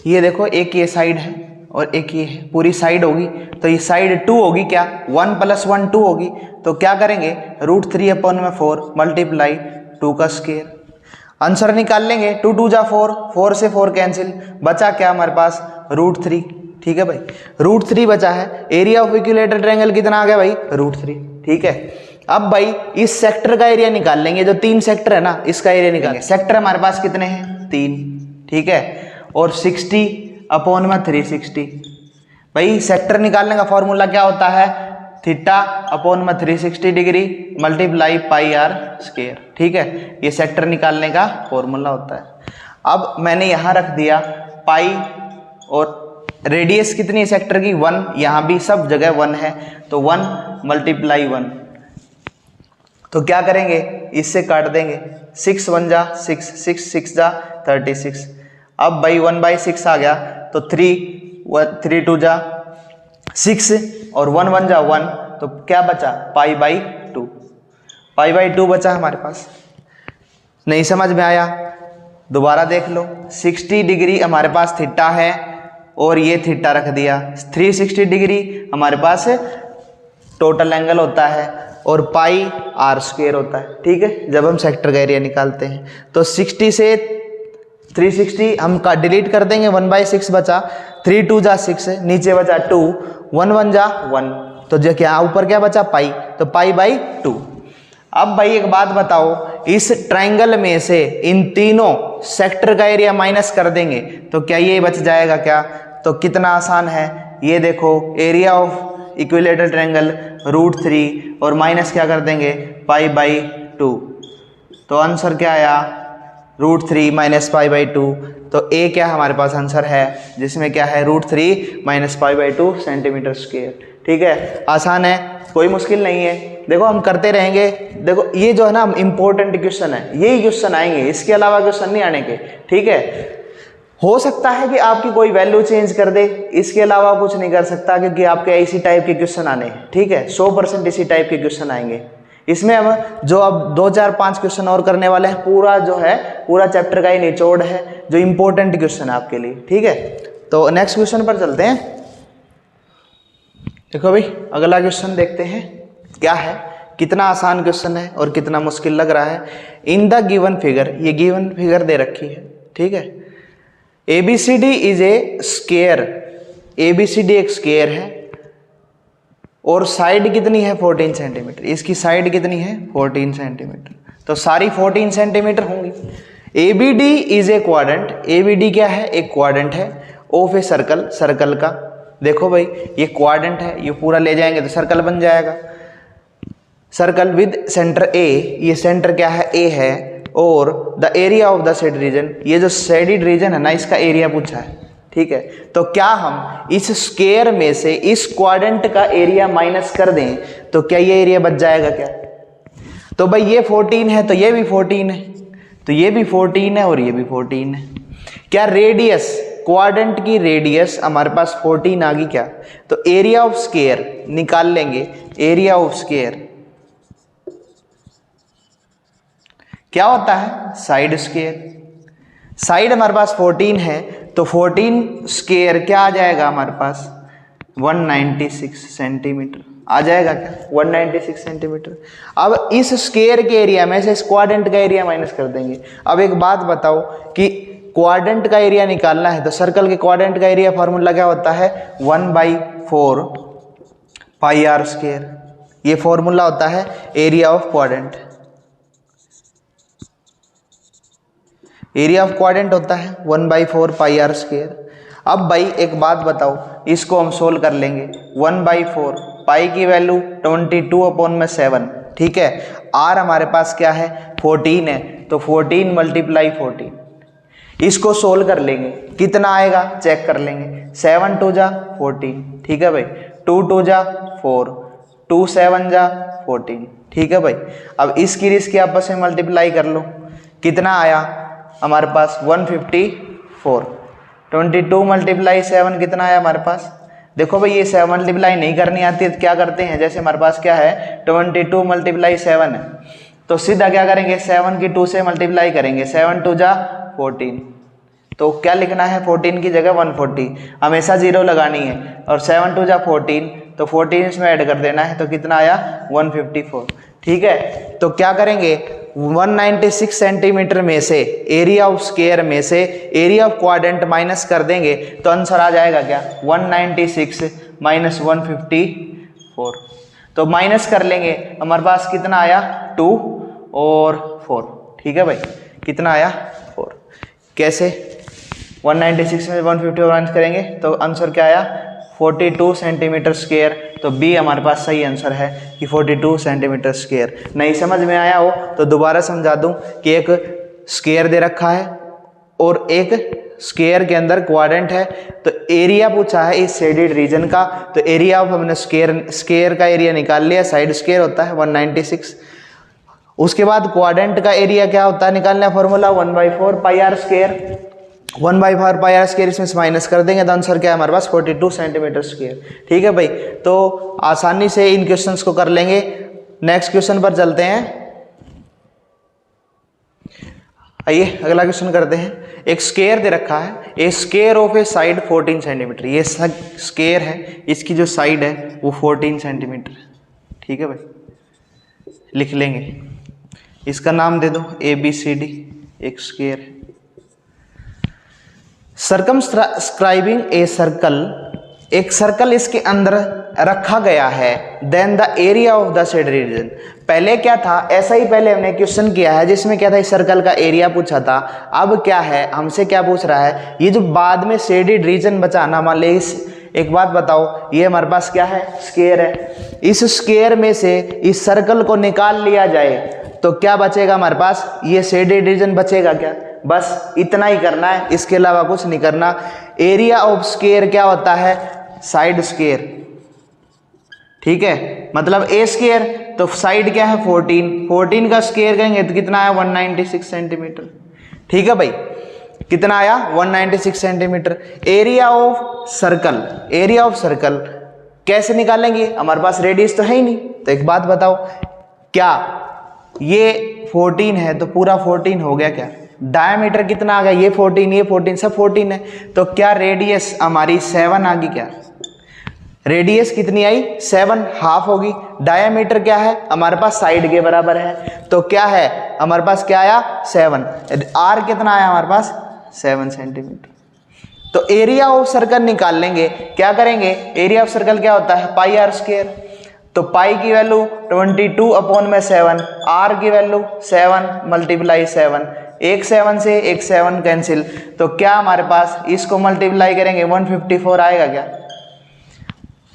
ये देखो एक ये साइड है और एक ये है, पूरी साइड होगी तो ये साइड 2 होगी क्या, 1 + 1 2 होगी। तो क्या करेंगे √3/4 मल्टीप्लाई 2 का स्क्वायर। आंसर निकाल लेंगे, 2 2 जा 4, 4 से 4 कैंसिल, बचा क्या हमारे पास √3। ठीक है भाई, √3 बचा है। एरिया ऑफ इक्विलेटरल ट्रायंगल कितना आ गया भाई √3। ठीक है, अब भाई इस सेक्टर का एरिया निकाल लेंगे, जो 3 सेक्टर है ना इसका एरिया निकालेंगे। सेक्टर हमारे पास कितने हैं 3। ठीक है, और 60/360। भाई सेक्टर निकालने का फॉर्मूला क्या होता है, θ/360 डिग्री मल्टीप्लाई πr²। ठीक है, ये सेक्टर निकालने का फॉर्मूला होता है। अब मैंने यहाँ रख दिया पाई और रेडियस कितनी है सेक्टर की 1, यहाँ भी सब जगह 1 है तो 1 × 1। तो क्या करेंगे, इससे काट देंगे, 6 1 जा 6, 6 6 जा 36। अब भाई 1/6 आ गया तो 3 2 जा 6 और 1 1 जा 1, तो क्या बचा, पाई बाई 2, पाई बाई 2 बचा हमारे पास। नहीं समझ में आया, दोबारा देख लो। 60 डिग्री हमारे पास थीटा है और ये थीटा रख दिया। 360 डिग्री हमारे पास टोटल एंगल होता है और पाई आर स्क्वायर होता है, ठीक है, जब हम सेक्टर का एरिया निकालते हैं। तो 60 से 360 हम का डिलीट कर देंगे, 1/6 बचा, 3 2 जा 6, नीचे बचा 2, 1 1 जा 1, तो जो क्या ऊपर क्या बचा, पाई, तो पाई बाई 2। अब भाई एक बात बताओ, इस ट्रायंगल में से इन तीनों सेक्टर का एरिया माइनस कर देंगे तो क्या ये बच जाएगा क्या, तो कितना आसान है, ये देखो एरिया ऑफ इक्विलेटरल ट्रायंगल √3 और माइनस क्या कर देंगे, पाई बाई 2, तो आंसर क्या आया, √3 माइनस पाई बाई 2। तो ए क्या हमारे पास आंसर है, जिसमें क्या है √3 minus pi by 2 centimetre square. ठीक है, आसान है, कोई मुश्किल नहीं है। देखो हम करते रहेंगे। देखो ये जो है ना इम्पोर्टेंट क्वेश्चन है, यही क्वेश्चन आएंगे, इसके अलावा क्वेश्चन नहीं आने के। ठीक है, हो सकता है कि आपकी कोई वैल्यू चेंज कर दे, इसके अलावा कुछ नहीं कर सकता, क्योंकि आपके इसी टाइप के क्वेश्चन आने हैं। ठीक है, 100% इसी टाइप के क्वेश्चन आएंगे। इसमें हम जो अब 2 4 5 क्वेश्चन और करने वाले हैं, पूरा जो है पूरा चैप्टर का ही निचोड़ है जो इम्पोर्टेंट क्वेश्चन है आपके लिए। ठीक है, तो नेक्स्ट क्वेश्चन पर चलते हैं। देखो भाई अगला क्वेश्चन देखते हैं क्या है, कितना आसान क्वेश्चन है और कितना मुश्किल लग रहा है। इन द गिवन फिगर, ये गिवन फिगर दे रखी है। ठीक है, ABCD is a square, ABCD एक स्क्वायर है और साइड कितनी है 14 सेंटीमीटर, इसकी साइड कितनी है 14 सेंटीमीटर, तो सारी 14 सेंटीमीटर होंगी। ABD is a quadrant, ABD क्या है, एक क्वाड्रेंट है ऑफ ए सर्कल, सर्कल का। देखो भाई ये क्वाड्रेंट है, ये पूरा ले जाएंगे तो सर्कल बन जाएगा। सर्कल विद सेंटर A, ये सेंटर क्या है A है, और the area of the shade region, ये जो शेडिड रीजन है ना इसका एरिया पूछा है। ठीक है, तो क्या हम इस स्क्वायर में से इस क्वाड्रेंट का एरिया माइनस कर दें तो क्या ये एरिया बच जाएगा क्या, तो भाई ये 14 है तो ये भी 14 है, तो ये भी 14 है और ये भी 14 है। क्या रेडियस, क्वाड्रेंट की रेडियस हमारे पास 14 आ गई क्या, तो एरिया ऑफ स्क्वायर निकाल लेंगे, एरिया ऑफ स्क्वायर क्या होता है, साइड स्क्वायर। साइड हमारे पास 14 है तो 14 स्क्वायर क्या आ जाएगा हमारे पास 196 सेंटीमीटर आ जाएगा क्या, 196 सेंटीमीटर। अब इस स्क्वायर के एरिया में से इस क्वाड्रेंट का एरिया माइनस कर देंगे। अब एक बात बताओ कि क्वाड्रेंट का एरिया निकालना है तो सर्कल के क्वाड्रेंट का एरिया फॉर्मूला क्या होता है 1/4 पाई आर स्क्वायर, ये फॉर्मूला होता है area of quadrant. Area of quadrant होता है 1/4 पाई आर स्क्वायर। अब भाई एक बात बताओ, इसको हम सोल्व कर लेंगे। 1/4 पाई की वैल्यू 22/7, ठीक है, आर हमारे पास क्या है 14 है, तो 14 × 14, इसको सोल्व कर लेंगे, कितना आएगा चेक कर लेंगे। 7 2 जा 14, ठीक है भाई, 2 2 जा 4, 2 7 जा 14, ठीक है भाई। अब इसकी इसकी आपस में मल्टीप्लाई कर लो, कितना आया हमारे पास 154। 22 × 7 कितना आया हमारे पास, देखो भाई ये 7 मल्टीप्लाई नहीं करनी आती है तो क्या करते हैं, जैसे हमारे पास क्या है 22 × 7 है, तो सीधा क्या करेंगे 7 की 2 से मल्टीप्लाई करेंगे, 7 2 जा 14, तो क्या लिखना है 14 की जगह 140, हमेशा 0 लगानी है, और 7 2 जा 14, तो 14 इसमें ऐड कर देना है, तो कितना आया 154। ठीक है, तो क्या करेंगे 196 सेंटीमीटर में से एरिया ऑफ स्क्वायर में से एरिया ऑफ क्वाड्रेंट माइनस कर देंगे तो आंसर आ जाएगा क्या 196 माइनस 154, तो माइनस कर लेंगे, हमारे पास कितना आया 2 और 4, ठीक है भाई, कितना आया 4। कैसे 196 में 154 माइनस करेंगे तो आंसर क्या आया 42 सेंटीमीटर स्क्वायर, तो बी हमारे पास सही आंसर है कि 42 सेंटीमीटर स्क्वायर। नहीं समझ में आया हो तो दोबारा समझा दूं कि एक स्क्वायर दे रखा है और एक स्क्वायर के अंदर क्वाड्रेंट है, तो एरिया पूछा है इस शेडेड रीजन का, तो एरिया ऑफ हमने स्क्वायर का एरिया निकाल लिया, साइड स्क्वायर होता है 196। उसके बाद क्वाड्रेंट का एरिया क्या होता है निकालना formula 1/4 pi r square, 1/4 pi r square, इसमें से माइनस कर देंगे तो आंसर क्या है हमारे पास 42 सेंटीमीटर स्क्वायर। ठीक है भाई, तो आसानी से इन क्वेश्चंस को कर लेंगे। नेक्स्ट क्वेश्चन पर चलते हैं। आइए अगला क्वेश्चन करते हैं। एक स्क्वायर दे रखा है, a square of a side 14 centimetre. ये स्क्वायर है, इसकी जो साइड है वो 14 सेंटीमीटर। ठीक है भाई, लिख लेंगे, इसका नाम दे दो ABCD, एक स्क्वायर है। सर्कमस्क्राइबिंग ए सर्कल, एक सर्कल इसके अंदर रखा गया है। Then the area of the shade region, पहले क्या था, ऐसा ही पहले हमने क्वेश्चन किया है जिसमें क्या था, इस सर्कल का एरिया पूछा था। अब क्या है, हमसे क्या पूछ रहा है, ये जो बाद में शेडेड रीजन बचा ना, मान ली एक बात बताओ, ये हमारे पास क्या है, स्क्वायर है। इस स्क्वायर में से इस सर्कल को निकाल लिया जाए तो क्या बचेगा हमारे पास, ये शेडेड रीजन बचेगा क्या। बस इतना ही करना है, इसके अलावा कुछ नहीं करना। एरिया ऑफ स्क्वायर क्या होता है, साइड स्क्वायर। ठीक है, मतलब ए स्क्वायर तो साइड क्या है 14 का स्क्वायर करेंगे तो कितना आया 196 सेंटीमीटर। ठीक है भाई, कितना आया 196 centimetre. Area of circle, area of circle कैसे निकालेंगे, हमारे पास रेडियस तो है ही नहीं। तो एक बात बताओ, क्या ये 14 है तो पूरा 14 हो गया क्या, डायमीटर कितना आ गया, ये 14, ये 14, सब 14 है। तो क्या रेडियस हमारी 7 आ गई, क्या रेडियस कितनी आई 7, हाफ होगी। डायमीटर क्या है हमारे पास, साइड के बराबर है, तो क्या है हमारे पास, क्या आया 7। आर कितना आया हमारे पास 7 सेंटीमीटर। तो एरिया ऑफ सर्कल निकाल लेंगे, क्या करेंगे, एरिया ऑफ सर्कल क्या होता है पाई आर स्क्वायर। तो पाई की वैल्यू 22/7, आर की वैल्यू 7 × 7, एक 7 से एक 7 कैंसिल, तो क्या हमारे पास इसको मल्टीप्लाई करेंगे 154 आएगा क्या।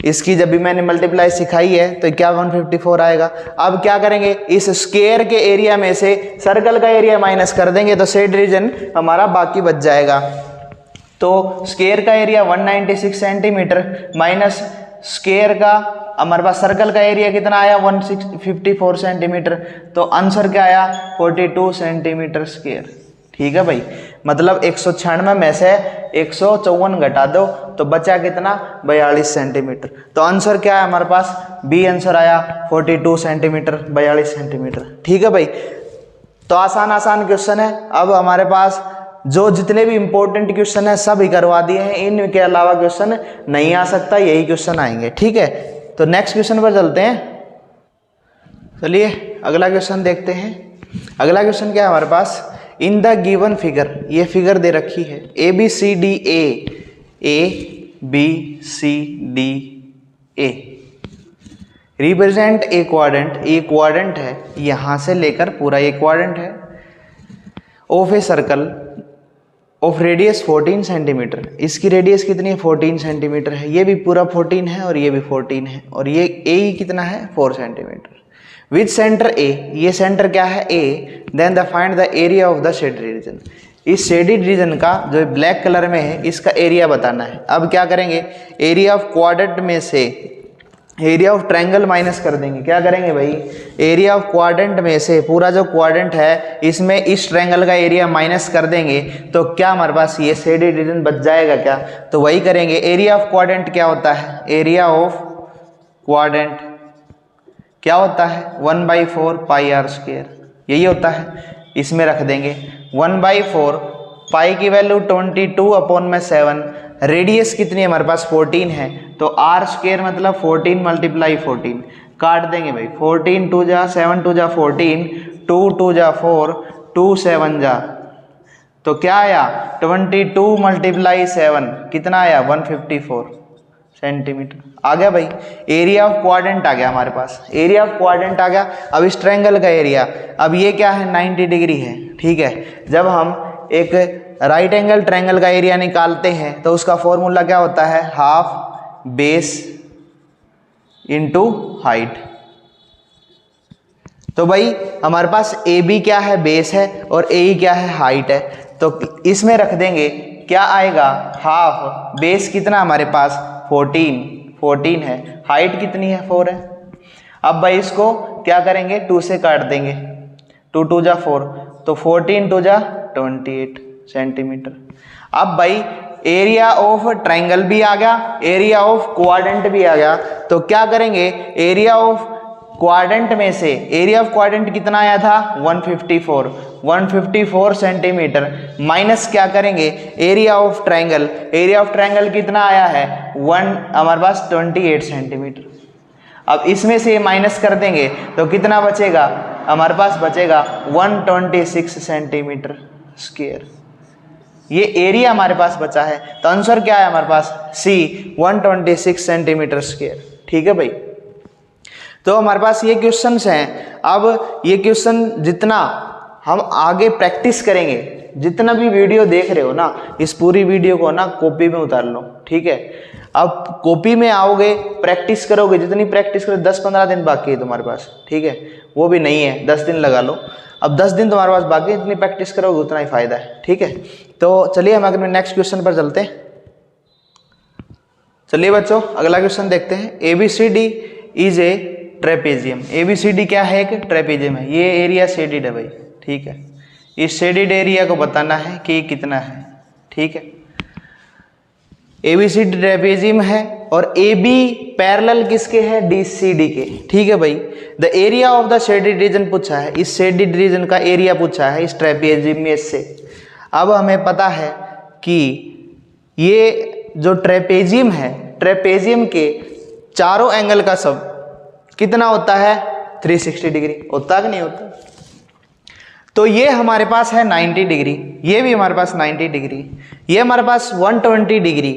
इसकी जब भी मैंने मल्टीप्लाई सिखाई है तो क्या 154 आएगा। अब क्या करेंगे, इस स्क्वायर के एरिया में से सर्कल का एरिया माइनस कर देंगे तो शेड रीजन हमारा बाकी बच जाएगा। तो स्क्वायर का एरिया 196 सेंटीमीटर माइनस स्क्वायर का हमारे पास सर्कल का एरिया कितना आया 154 सेंटीमीटर, तो आंसर क्या आया 42 सेंटीमीटर स्क्वायर। ठीक है भाई, मतलब 196 में से 154 घटा दो तो बचा कितना 42 सेंटीमीटर। तो आंसर क्या है हमारे पास, बी आंसर आया 42 सेंटीमीटर, 42 सेंटीमीटर। ठीक है भाई, तो आसान क्वेश्चन है। अब हमारे पास जो जितने भी इंपॉर्टेंट क्वेश्चन है सब ही करवा दिए हैं, इनके अलावा क्वेश्चन नहीं आ सकता, यही क्वेश्चन आएंगे। ठीक है, तो नेक्स्ट क्वेश्चन पर चलते हैं। चलिए अगला क्वेश्चन देखते हैं। अगला क्वेश्चन क्या है हमारे पास, इन द गिवन फिगर, ये फिगर दे रखी है ABCD A represent a quadrant, ये क्वाड्रेंट है यहाँ से लेकर पूरा ये क्वाड्रेंट है, of a circle of radius 14 centimetre. इसकी रेडियस कितनी है 14 सेंटीमीटर है, ये भी पूरा 14 है और ये भी 14 है, और ये ए कितना है 4 सेंटीमीटर। विथ सेंटर ए, ये सेंटर क्या है A, then the find the area of the shaded region. इस शेडेड रीजन का जो ब्लैक कलर में है इसका एरिया बताना है। अब क्या करेंगे, एरिया ऑफ क्वाड्रेंट में से एरिया ऑफ ट्रायंगल माइनस कर देंगे। क्या करेंगे भाई, एरिया ऑफ क्वाड्रेंट में से पूरा जो क्वाड्रेंट है इसमें इस ट्रायंगल का एरिया माइनस कर देंगे तो क्या हमारे पास ये शेडेड रीजन बच जाएगा क्या। तो वही करेंगे, एरिया ऑफ क्वाड्रेंट क्या होता है, एरिया ऑफ क्वाड्रेंट क्या होता है 1/4 पाई आर स्क्वायर, यही होता है। इसमें रख देंगे 1/4, पाई की वैल्यू 22/7, रेडियस कितनी है हमारे पास 14 है, तो आर स्क्वायर मतलब 14 × 14, काट देंगे भाई 14 2 जा 7 2 जा 14, 2 2 जा 4, 2 7 जा, तो क्या आया 22 × 7 कितना आया 154 सेंटीमीटर। आ गया भाई, एरिया ऑफ क्वाड्रेंट आ गया हमारे पास, एरिया ऑफ क्वाड्रेंट आ गया। अब इस ट्रायंगल का एरिया, अब ये क्या है 90 डिग्री है। ठीक है, जब हम एक राइट एंगल ट्रायंगल का एरिया निकालते हैं तो उसका फॉर्मूला क्या होता है, हाफ बेस इंटू हाइट। तो भाई हमारे पास AB क्या है बेस है और AE क्या है हाइट है, तो इसमें रख देंगे क्या आएगा, हाफ बेस कितना हमारे पास 14 है, हाइट कितनी है 4 है। अब भाई इसको क्या करेंगे 2 से काट देंगे, 2 2 जा 4, तो 14 2 जा 28 सेंटीमीटर। अब भाई एरिया ऑफ ट्रायंगल भी आ गया, एरिया ऑफ क्वाड्रेंट भी आ गया, तो क्या करेंगे, एरिया ऑफ क्वाड्रेंट में से एरिया ऑफ क्वाड्रेंट कितना आया था 154 सेंटीमीटर, माइनस क्या करेंगे area of triangle, area of triangle कितना आया है हमारे पास 28 सेंटीमीटर। अब इसमें से माइनस कर देंगे तो कितना बचेगा, हमारे पास बचेगा 126 सेंटीमीटर स्क्वायर। ये एरिया हमारे पास बचा है, तो आंसर क्या है हमारे पास सी 126 सेंटीमीटर स्क्वायर। ठीक है भाई, तो हमारे पास ये क्वेश्चंस हैं। अब ये क्वेश्चन जितना हम आगे प्रैक्टिस करेंगे, जितना भी वीडियो देख रहे हो ना, इस पूरी वीडियो को ना कॉपी में उतार लो। ठीक है, अब कॉपी में आओगे, प्रैक्टिस करोगे, जितनी प्रैक्टिस करोगे, 10-15 दिन बाकी है तुम्हारे पास। ठीक है, वो भी नहीं है, 10 दिन लगा लो। अब 10 दिन तुम्हारे पास बाकी है, जितनी प्रैक्टिस करोगे उतना ही फायदा है। ठीक है, तो चलिए हम अगले नेक्स्ट क्वेश्चन पर चलते हैं। चलिए बच्चों, अगला क्वेश्चन देखते हैं। ABCD is a trapezium. ABCD क्या है, एक ट्रेपेजियम है। ये एरिया शेडिड है भाई। ठीक है, इस शेडिड एरिया को बताना है कि कितना है। ठीक है, ABCD ट्रेपेजियम है और AB पैरेलल किसके है, DCD के। ठीक है भाई, the area of the shaded reason पूछा है, इस शेडिड रीजन का एरिया पूछा है इस ट्रेपेजियम में से। अब हमें पता है कि ये जो ट्रेपेजियम है, ट्रेपेजियम के चारों एंगल का सब कितना होता है 360 डिग्री होता कि नहीं होता। तो ये हमारे पास है 90 डिग्री, ये भी हमारे पास 90 डिग्री, ये हमारे पास 120 डिग्री।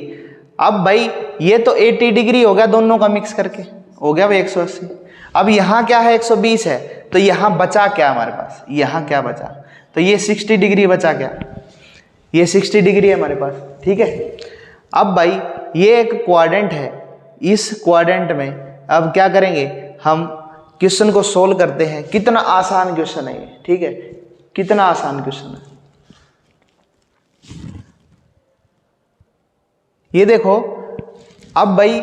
अब भाई ये तो 80 डिग्री हो गया, दोनों का मिक्स करके हो गया भाई 180। अब यहाँ क्या है 120 है, तो यहाँ बचा क्या हमारे पास, यहाँ क्या बचा, तो ये 60 डिग्री बचा क्या, ये 60 डिग्री है हमारे पास। ठीक है, अब भाई ये एक क्वाड्रेंट है, इस क्वाड्रेंट में अब क्या करेंगे हम, क्वेश्चन को सोल्व करते हैं। कितना आसान क्वेश्चन है ये। ठीक है, कितना आसान क्वेश्चन है ये देखो। अब भाई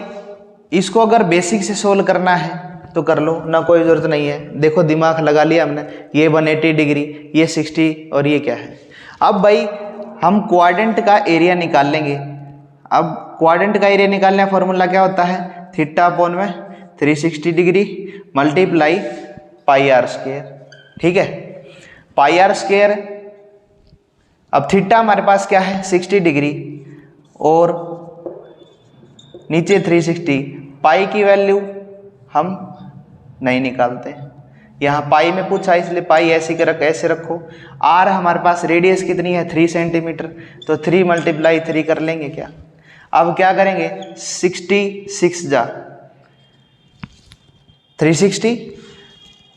इसको अगर बेसिक से सोल्व करना है तो कर लो ना, कोई ज़रूरत नहीं है। देखो दिमाग लगा लिया हमने, ये 180 डिग्री, ये 60 और ये क्या है। अब भाई हम क्वाड्रेंट का एरिया निकाल लेंगे। अब क्वाड्रेंट का एरिया निकालने का फॉर्मूला क्या होता है, थीटा अपॉन में 360 degree multiply pi r square. ठीक है, पाई आर स्क्वायर। अब थीटा हमारे पास क्या है 60 डिग्री और नीचे 360। पाई की वैल्यू हम नहीं निकालते, यहाँ पाई में पूछा इसलिए पाई ऐसे रखो। आर हमारे पास रेडियस कितनी है 3 सेंटीमीटर, तो 3 × 3 कर लेंगे क्या। अब क्या करेंगे 66 जा 360,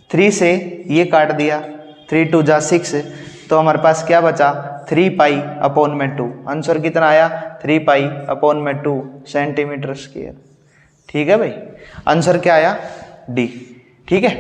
3 से ये काट दिया, 3 2 जा 6, तो हमारे पास क्या बचा 3 पाई अपॉन में 2। आंसर कितना आया 3 पाई अपॉन में 2 सेंटीमीटर स्क्वायर। ठीक है भाई, आंसर क्या आया डी। ठीक है,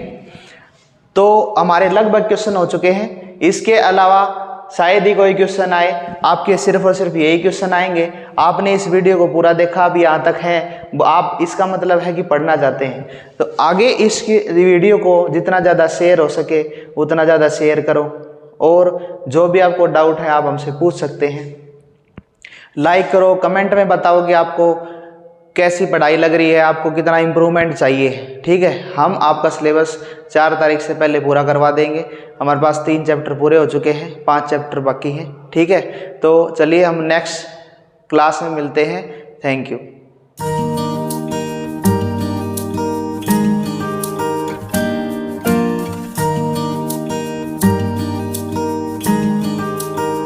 तो हमारे लगभग क्वेश्चन हो चुके हैं। इसके अलावा शायद ही कोई क्वेश्चन आए, आपके सिर्फ और सिर्फ यही क्वेश्चन आएंगे। आपने इस वीडियो को पूरा देखा, अभी यहाँ तक है, आप इसका मतलब है कि पढ़ना चाहते हैं। तो आगे इस वीडियो को जितना ज़्यादा शेयर हो सके उतना ज़्यादा शेयर करो, और जो भी आपको डाउट है आप हमसे पूछ सकते हैं। लाइक करो, कमेंट में बताओ कि आपको कैसी पढ़ाई लग रही है, आपको कितना इम्प्रूवमेंट चाहिए। ठीक है, हम आपका सिलेबस 4 तारीख से पहले पूरा करवा देंगे। हमारे पास 3 चैप्टर पूरे हो चुके हैं, 5 चैप्टर बाकी हैं। ठीक है, तो चलिए हम नेक्स्ट क्लास में मिलते हैं। Thank you.